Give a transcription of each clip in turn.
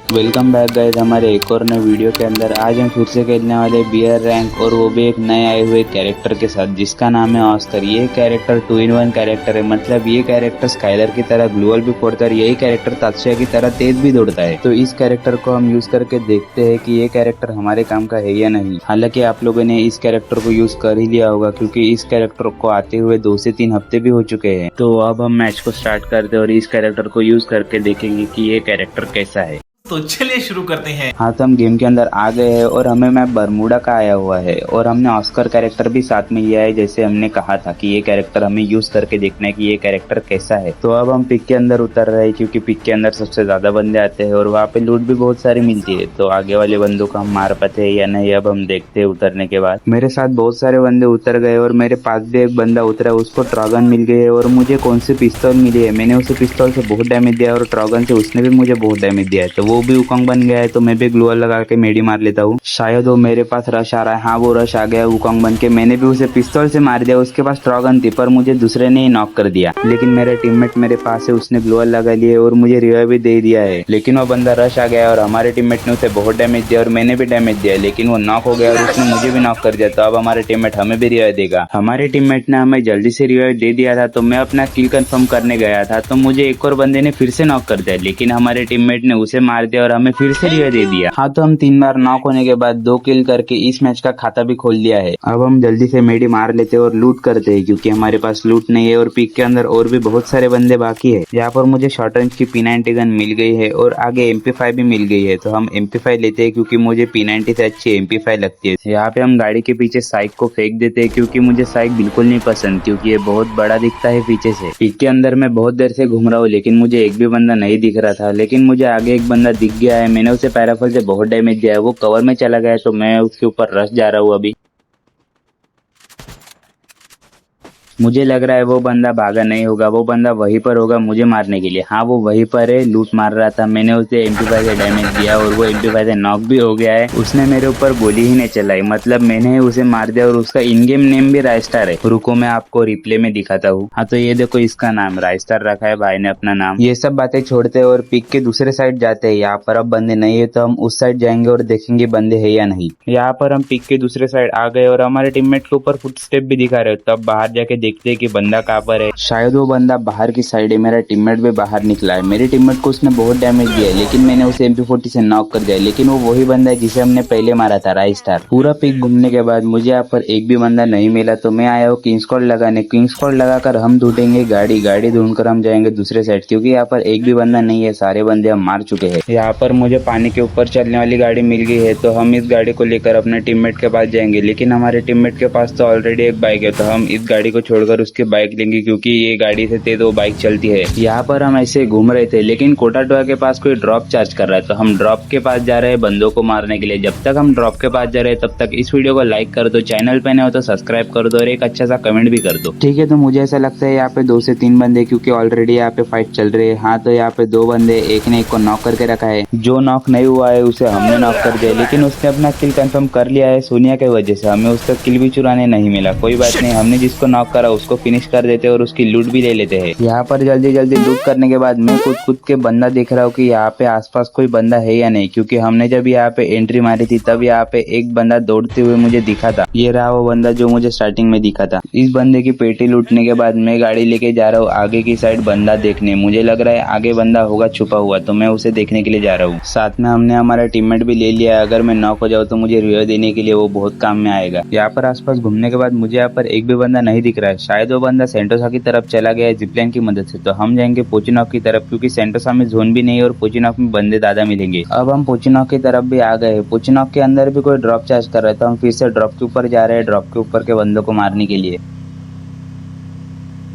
Welcome back guys हमारे एक और नए वीडियो के अंदर। आज हम फिर से खेलने वाले बियर रैंक और वो भी एक नए आए हुए कैरेक्टर के साथ जिसका नाम है ऑस्कर। ये कैरेक्टर 2-in-1 कैरेक्टर है, मतलब ये कैरेक्टर स्काइलर की तरह ग्लूअल भी फोड़ता है, यही कैरेक्टर तात्या की तरह तेज भी दौड़ता है। तो इस कैरेक्टर को हम यूज करके देखते हैं कि ये कैरेक्टर हमारे काम का है या नहीं। हालांकि आप लोगों ने इस कैरेक्टर को यूज कर ही लिया होगा क्योंकि इस कैरेक्टर को आते हुए 2 से 3 हफ्ते भी हो चुके हैं। तो अब हम मैच को स्टार्ट करते हैं और इस कैरेक्टर को यूज करके देखेंगे कि ये कैरेक्टर कैसा है। तो चलिए शुरू करते हैं। हाँ, तो हम गेम के अंदर आ गए हैं और हमें मैप बरमूडा का आया हुआ है और हमने ऑस्कर कैरेक्टर भी साथ में लिया है, जैसे हमने कहा था कि ये कैरेक्टर हमें यूज करके देखना है कि ये कैरेक्टर कैसा है। तो अब हम पिक के अंदर उतर रहे हैं क्योंकि पिक के अंदर सबसे ज्यादा बंदे आते हैं और वहाँ पे लूट भी बहुत सारी मिलती है। तो आगे वाले बंदों को हम मार पाते हैं या नहीं, अब हम देखते हैं उतरने के बाद। मेरे साथ बहुत सारे बंदे उतर गए और मेरे पास भी एक बंदा उतरा, उसको ट्रॉगन मिल गई है और मुझे कौन सी पिस्तौल मिली है। मैंने उसे पिस्तौल से बहुत डैमेज दिया और ट्रॉगन से उसने भी मुझे बहुत डैमेज दिया है। तो वो भी उकंग बन गया है, तो मैं भी ग्लूअल लगा के मेडी मार लेता हूँ। शायद वो मेरे पास रश आ रहा है। हाँ, वो रश आ गया उकंग बन के। मैंने भी उसे पिस्तौल से मार दिया, उसके पास ट्रॉगन थी पर मुझे दूसरे ने ही नॉक कर दिया। लेकिन मेरा टीममेट मेरे पास है, उसने ग्लूअल लगा लिए और मुझे रिवाइव भी दे दिया है। लेकिन वो बंदा रश आ गया और हमारे टीममेट ने उसे बहुत डैमेज दिया और मैंने भी डैमेज दिया, लेकिन वो नॉक हो गया और उसने मुझे भी नॉक कर दिया। तो अब हमारे टीममेट हमें भी रिवाइव देगा। हमारे टीममेट ने हमें जल्दी से रिवाइव दे दिया था, तो मैं अपना किल कंफर्म करने गया था तो मुझे एक और बंदे ने फिर से नॉक कर दिया, लेकिन हमारे टीममेट ने उसे मार दिया और हमें फिर से रिवाइव दे दिया। हाँ, तो हम 3 बार नॉक होने के बाद 2 किल करके इस मैच का खाता भी खोल लिया है। अब हम जल्दी से मेडी मार लेते हैं और लूट करते हैं क्योंकि हमारे पास लूट नहीं है और पिक के अंदर और भी बहुत सारे बंदे बाकी है। यहाँ पर मुझे शॉर्ट रेंज की P90 गन मिल गई है और आगे MP5 भी मिल गई है, तो हम MP5 लेते हैं क्योंकि मुझे P90 से अच्छी MP5 लगती है। यहाँ पे हम गाड़ी के पीछे साइक को फेंक देते हैं क्योंकि मुझे साइक बिल्कुल नहीं पसंद, क्योंकि ये बहुत बड़ा दिखता है पीछे से। पिक के अंदर मैं बहुत देर से घूम रहा हूँ लेकिन मुझे एक भी बंदा नहीं दिख रहा था, लेकिन मुझे आगे एक बंदा दिख गया है। मैंने उसे पैराफल से बहुत डैमेज दिया है, वो कवर में चला गया तो मैं उसके ऊपर रश जा रहा हूँ अभी। मुझे लग रहा है वो बंदा भागा नहीं होगा, वो बंदा वहीं पर होगा मुझे मारने के लिए। हाँ, वो वहीं पर है, लूट मार रहा था। मैंने उसे MP5 से डैमेज दिया और वो MP5 से नॉक भी हो गया है। उसने मेरे ऊपर गोली ही नहीं चलाई, मतलब मैंने उसे मार दिया और उसका इन गेम नेम भी राइस्टार है। रुको मैं आपको रिप्ले में दिखाता हूँ। हाँ, तो ये देखो इसका नाम राइस्टार रखा है भाई ने अपना नाम। ये सब बातें छोड़ते और पिक के दूसरे साइड जाते हैं। यहाँ पर अब बंदे नहीं है तो हम उस साइड जाएंगे और देखेंगे बंदे है या नहीं। यहाँ पर हम पिक के दूसरे साइड आ गए और हमारे टीममेट के ऊपर फुटस्टेप भी दिखा रहे हो, तब बाहर जाके देखते हैं कि बंदा कहाँ पर है। शायद वो बंदा बाहर की साइड है, मेरा टीममेट भी बाहर निकला है। मेरे टीममेट को उसने बहुत डैमेज दिया है लेकिन मैंने उसे MP40 से नॉक कर दिया, लेकिन वो वही बंदा है जिसे हमने पहले मारा था, राइस्टार। पूरा पिक घूमने के बाद मुझे यहाँ पर एक भी बंदा नहीं मिला, तो मैं आया हूँ किंग स्क्वाड लगाने। किंग स्क्वाड लगाकर हम ढूंढेंगे गाड़ी ढूंढकर हम जाएंगे दूसरे साइड, क्योंकि यहाँ पर एक भी बंदा नहीं है, सारे बंदे हम मार चुके हैं। यहाँ पर मुझे पानी के ऊपर चलने वाली गाड़ी मिल गई है, तो हम इस गाड़ी को लेकर अपने टीममेट के पास जाएंगे। लेकिन हमारे टीममेट के पास तो ऑलरेडी एक बाइक है, तो हम इस गाड़ी को छोड़कर उसकी बाइक लेंगे क्योंकि ये गाड़ी से तेज वो बाइक चलती है। यहाँ पर हम ऐसे घूम रहे थे लेकिन कोटाटोआ के पास कोई ड्रॉप चार्ज कर रहा है, तो हम ड्रॉप के पास जा रहे हैं बंदों को मारने के लिए। जब तक हम ड्रॉप के पास जा रहे हैं तब तक इस वीडियो को लाइक कर दो, चैनल पे नए हो तो सब्सक्राइब कर दो और एक अच्छा सा कमेंट भी कर दो। ठीक है, तो मुझे ऐसा लगता है यहाँ पे 2 से 3 बंदे, क्योंकि ऑलरेडी यहाँ पे फाइट चल रही है। हाँ, तो यहाँ पे 2 बंदे, एक ने एक को नॉक करके रखा है। जो नॉक नहीं हुआ है उसे हमने नॉक कर दिया, लेकिन उसने अपना किल कंफर्म कर लिया है सोनिया की वजह से। हमें उसका किल भी चुराने नहीं मिला, कोई बात नहीं, हमने जिसको नॉक करा उसको फिनिश कर देते और उसकी लूट भी ले लेते हैं। यहाँ पर जल्दी जल्दी लूट करने के बाद मैं कूद के बंदा देख रहा हूँ कि यहाँ पे आसपास कोई बंदा है या नहीं, क्योंकि हमने जब यहाँ पे एंट्री मारी थी तब यहाँ पे एक बंदा दौड़ते हुए मुझे दिखा था। ये रहा वो बंदा जो मुझे स्टार्टिंग में दिखा था। इस बंदे की पेटी लूटने के बाद मैं गाड़ी लेके जा रहा हूँ आगे की साइड बंदा देखने। मुझे लग रहा है आगे बंदा होगा छुपा हुआ, तो मैं उसे देखने के लिए जा रहा हूँ। साथ में हमने हमारा टीममेट भी ले लिया है, अगर मैं नॉक हो जाऊँ तो मुझे रिवाइव देने के लिए वो बहुत काम में आएगा। यहाँ पर आसपास घूमने के बाद मुझे यहाँ पर एक भी बंदा नहीं दिख रहा है, शायद वो बंदा सेंटोसा की तरफ चला गया है जिपलाइन की मदद से। तो हम जाएंगे पोचिनॉक की तरफ, क्योंकि सेंटोसा में जोन भी नहीं है और पोचिनॉक में बंदे ज्यादा मिलेंगे। अब हम पोचिनॉक की तरफ भी आ गए। पोचिनॉक के अंदर भी कोई ड्रॉप चार्ज कर रहा था, हम फिर से ड्रॉप के ऊपर जा रहे हैं, ड्रॉप के ऊपर के बंदों को मारने के लिए।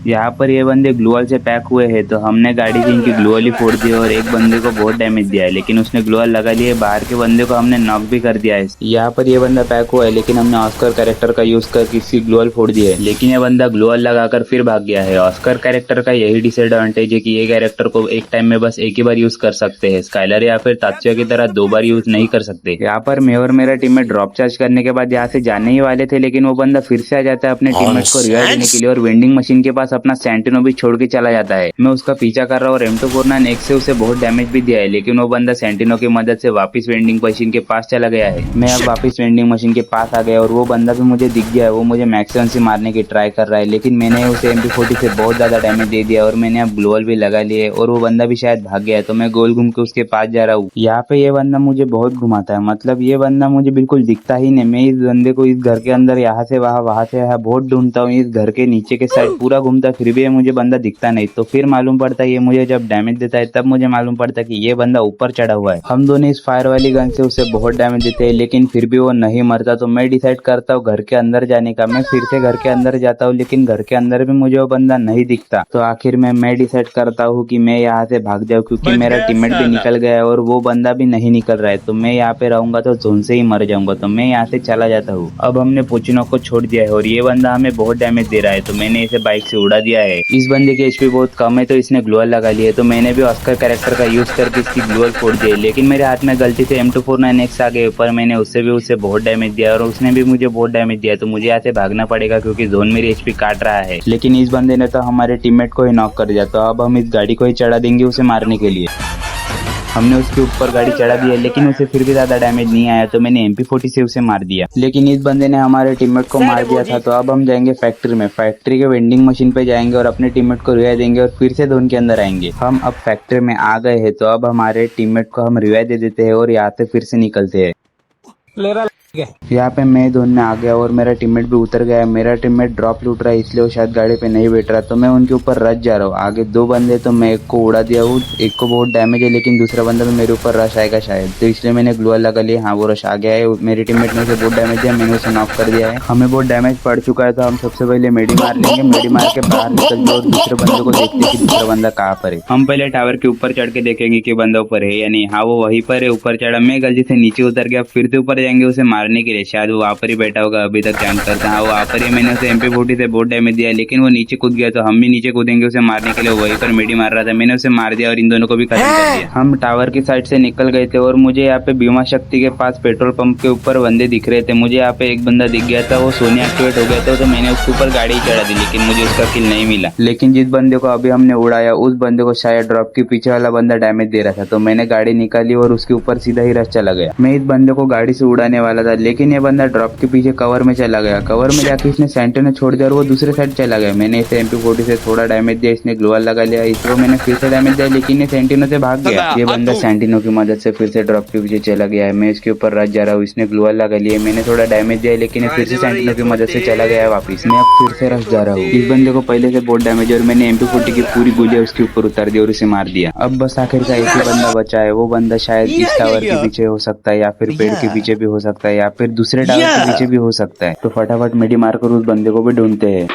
यहाँ पर ये बंदे ग्लूअल से पैक हुए हैं, तो हमने गाड़ी से इनकी ग्लूअल ही फोड़ दी और एक बंदे को बहुत डैमेज दिया है, लेकिन उसने ग्लूअल लगा लिए। बाहर के बंदे को हमने नॉक भी कर दिया है। यहाँ पर ये बंदा पैक हुआ है लेकिन हमने ऑस्कर कैरेक्टर का यूज करके इसकी ग्लूअल फोड़ दी है, लेकिन ये बंदा ग्लूअल लगाकर फिर भाग गया है। ऑस्कर कैरेक्टर का यही डिसएडवांटेज है कि ये कैरेक्टर को एक टाइम में बस एक ही बार यूज कर सकते हैं, स्काइलर या फिर तात्या की तरह 2 बार यूज नहीं कर सकते। यहाँ पर मैं और मेरा टीममेट ड्रॉप चार्ज करने के बाद यहाँ से जाने ही वाले थे, लेकिन वो बंदा फिर से आ जाता है अपने टीममेट को रिवाइव देने के लिए और वेंडिंग मशीन के पास अपना सेंटिनो भी छोड़ के चला जाता है। मैं उसका पीछा कर रहा हूँ और M249 से उसे बहुत डैमेज भी दिया है, लेकिन वो बंदा सेंटिनो की मदद से वापस वेंडिंग मशीन के पास चला गया है। मैं अब वापस वेंडिंग मशीन के पास आ गया और वो बंदा भी मुझे दिख गया है। वो मुझे मैक्सिमम से मारने की ट्राई कर रहा है, लेकिन मैंने उसे MP40 से बहुत ज्यादा डैमेज दे दिया और मैंने अब ग्लोवल भी लगा लिए और वो बंदा भी शायद भाग गया है। तो मैं गोल घूम के उसके पास जा रहा हूँ। यहाँ पे ये बंदा मुझे बहुत घुमाता है, मतलब ये बंदा मुझे बिल्कुल दिखता ही नहीं। मैं इस बंदे को इस घर के अंदर यहाँ से वहाँ से यहाँ बहुत ढूंढता हूँ, इस घर के नीचे के साइड पूरा घूमता, फिर भी ये मुझे बंदा दिखता नहीं। तो फिर मालूम पड़ता है ये मुझे जब डैमेज देता है, तब मुझे मालूम पड़ता है कि ये बंदा ऊपर चढ़ा हुआ है। हम दोनों इस फायर वाली गन से उसे बहुत डैमेज देते हैं, लेकिन फिर भी वो नहीं मरता। तो मैं डिसाइड करता हूँ घर के अंदर जाने का। मैं फिर से घर के अंदर जाता हूँ, लेकिन घर के अंदर भी मुझे वो बंदा नहीं दिखता। तो आखिर में मैं डिसाइड करता हूँ कि मैं यहाँ से भाग जाऊँ, क्योंकि मेरा टीममेट भी निकल गया है और वो बंदा भी नहीं निकल रहा है। तो मैं यहाँ पे रहूंगा तो जोन से ही मर जाऊंगा। तो मैं यहाँ से चला जाता हूँ। अब हमने पोचिनो को छोड़ दिया है और ये बंदा हमें बहुत डैमेज दे रहा है, तो मैंने इसे बाइक से उड़ा दिया है। इस बंदे की HP बहुत कम है, तो इसने ग्लोअल लगा लिया है। तो मैंने भी ऑस्कर कैरेक्टर का यूज करके इसकी ग्लोअल फोड़ दी, लेकिन मेरे हाथ में गलती से M249X आ गए, पर मैंने उससे बहुत डैमेज दिया और उसने भी मुझे बहुत डैमेज दिया। तो मुझे यहाँ से भागना पड़ेगा, क्योंकि जोन मेरी HP काट रहा है। लेकिन इस बंदे ने तो हमारे टीममेट को ही नॉक कर दिया। तो अब हम इस गाड़ी को ही चढ़ा देंगे उसे मारने के लिए। हमने उसके ऊपर गाड़ी चढ़ा दी है, लेकिन उसे फिर भी ज्यादा डैमेज नहीं आया। तो मैंने MP40 से उसे मार दिया, लेकिन इस बंदे ने हमारे टीममेट को मार दिया था। तो अब हम जाएंगे फैक्ट्री में। फैक्ट्री के वेंडिंग मशीन पे जाएंगे और अपने टीममेट को रिवाइव देंगे और फिर से जोन के अंदर आएंगे। हम अब फैक्ट्री में आ गए हैं, तो अब हमारे टीममेट को हम रिवाइव दे देते हैं और यहाँ से फिर से निकलते हैं। यहाँ पे मैं जोन में आ गया और मेरा टीममेट भी उतर गया है। मेरा टीममेट ड्रॉप लूट रहा है, इसलिए वो शायद गाड़ी पे नहीं बैठ रहा। तो मैं उनके ऊपर रश जा रहा हूँ। आगे दो बंदे, तो मैं एक को उड़ा दिया हूँ, एक को बहुत डैमेज है, लेकिन दूसरा बंदा भी मेरे ऊपर रश आएगा शायद, तो इसलिए मैंने ग्लोअल लगा लिया। हाँ, वो रश आ गया है। मेरे टीममेट ने उसे बहुत डैमेज दिया, मैंने उसे नॉक कर दिया है। हमें बहुत डैमेज पड़ चुका है, तो हम सबसे पहले मेडी मार लेंगे। मेडी मार के बाहर निकल जाओ और दूसरे बंदे को देखते कि दूसरा बंदा कहाँ पर है। हम पहले टावर के ऊपर चढ़ के देखेंगे कि बंदा ऊपर है या नहीं। हाँ, वो वहीं पर है, ऊपर चढ़ा। मैं गलती से नीचे उतर गया, फिर से ऊपर जाएंगे उसे मारने के लिए। शायद वो वहाँ पर ही बैठा होगा, अभी तक जान करता। हाँ, वो वहाँ पर ही। मैंने उसे MP40 से बहुत डैमेज दिया, लेकिन वो नीचे कूद गया। तो हम भी नीचे कूदेंगे उसे मारने के लिए। वहीं पर मेडी मार रहा था, मैंने उसे मार दिया और इन दोनों को भी खत्म कर दिया। हम टावर की साइड से निकल गए थे और मुझे यहाँ पे बीमा शक्ति के पास पेट्रोल पंप के ऊपर बंदे दिख रहे थे। मुझे यहाँ पे एक बंदा दिख गया था, वो सोनी एक्टिवेट हो गया था। तो मैंने उसके ऊपर गाड़ी चढ़ा दी, लेकिन मुझे उसका किल नहीं मिला। लेकिन जिस बंदे को अभी हमने उड़ाया, उस बंदे को शायद ड्रॉप के पीछे वाला बंदा डैमेज दे रहा था। तो मैंने गाड़ी निकाली और उसके ऊपर सीधा ही रश चला गया। मैं इस बंदे को गाड़ी से उड़ाने वाला था, लेकिन ये बंदा ड्रॉप के पीछे कवर में चला गया। कवर में जाके इसने सेंटिनो छोड़ दिया और वो दूसरे साइड चला गया। मैंने इसे MP40 से थोड़ा डैमेज दिया, इसने ग्लोअल लगा लिया। इसको मैंने फिर से डैमेज दिया, लेकिन ये सेंटिनो से भाग गया। ये बंदा सेंटिनो की मदद से फिर से ड्रॉप के पीछे चला गया है। मैं इसके ऊपर रश जा रहा हूँ, इसने ग्लोअल लगा लिया। मैंने थोड़ा डैमेज दिया, लेकिन ये फिर से सेंटिनो की मदद से चला गया है वापिस। मैं अब फिर से रश जा रहा हूँ। इस बंदे को पहले से बहुत डैमेज है और मैंने MP40 की पूरी गोलियां उसके ऊपर उतार दी और उसे मार दिया। अब बस आखिर का एक ही बंदा बचा है। वो बंदा शायद इस टावर के पीछे हो सकता है, या फिर पेड़ के पीछे भी हो सकता है, या फिर दूसरे टावर के पीछे भी हो सकता है। तो फटाफट मेडी मारकर उस बंदे को भी ढूंढते हैं।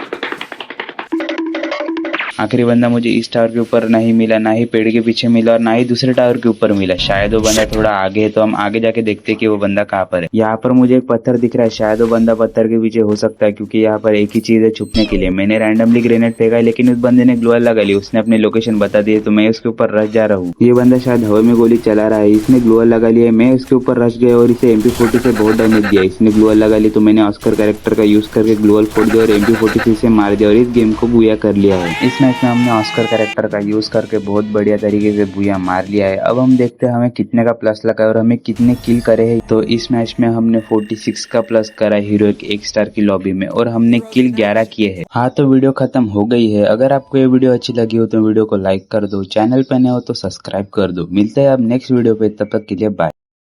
आखिरी बंदा मुझे इस टावर के ऊपर नहीं मिला, ना ही पेड़ के पीछे मिला और ना ही दूसरे टावर के ऊपर मिला। शायद वो बंदा थोड़ा आगे है, तो हम आगे जाके देखते हैं कि वो बंदा कहाँ पर है। यहाँ पर मुझे एक पत्थर दिख रहा है, शायद वो बंदा पत्थर के पीछे हो सकता है, क्योंकि यहाँ पर एक ही चीज है छुपने के लिए। मैंने रैंडमली ग्रेनेड फेंका, लेकिन उस बंदे ने ग्लोअल लगा ली। उसने अपनी लोकेशन बता दी, तो मैं उसके ऊपर रश जा रहा हूँ। ये बंदा शायद हवा में गोली चला रहा है, इसने ग्लोअल लगा लिया। मैं उसके ऊपर रश गया और इसे MP40 से बहुत डैमेज दिया। इसने ग्लोअल लगा ली, तो मैंने ऑस्कर कैरेक्टर का यूज करके ग्लोअल फोड़ दिया और MP40 से मार दिया और इस गेम को बुया कर लिया है। इस मैच में हमने ऑस्कर कैरेक्टर का यूज करके बहुत बढ़िया तरीके से बुया मार लिया है। अब हम देखते हैं हमें कितने का प्लस लगा है और हमें कितने किल करे हैं। तो इस मैच में हमने 46 का प्लस करा है हीरोइक 1 स्टार की लॉबी में, और हमने किल 11 किए हैं। हाँ, तो वीडियो खत्म हो गई है। अगर आपको ये वीडियो अच्छी लगी हो तो वीडियो को लाइक कर दो, चैनल पे नए हो तो सब्सक्राइब कर दो। मिलते हैं अब नेक्स्ट वीडियो पे, तब तक के लिए बाय।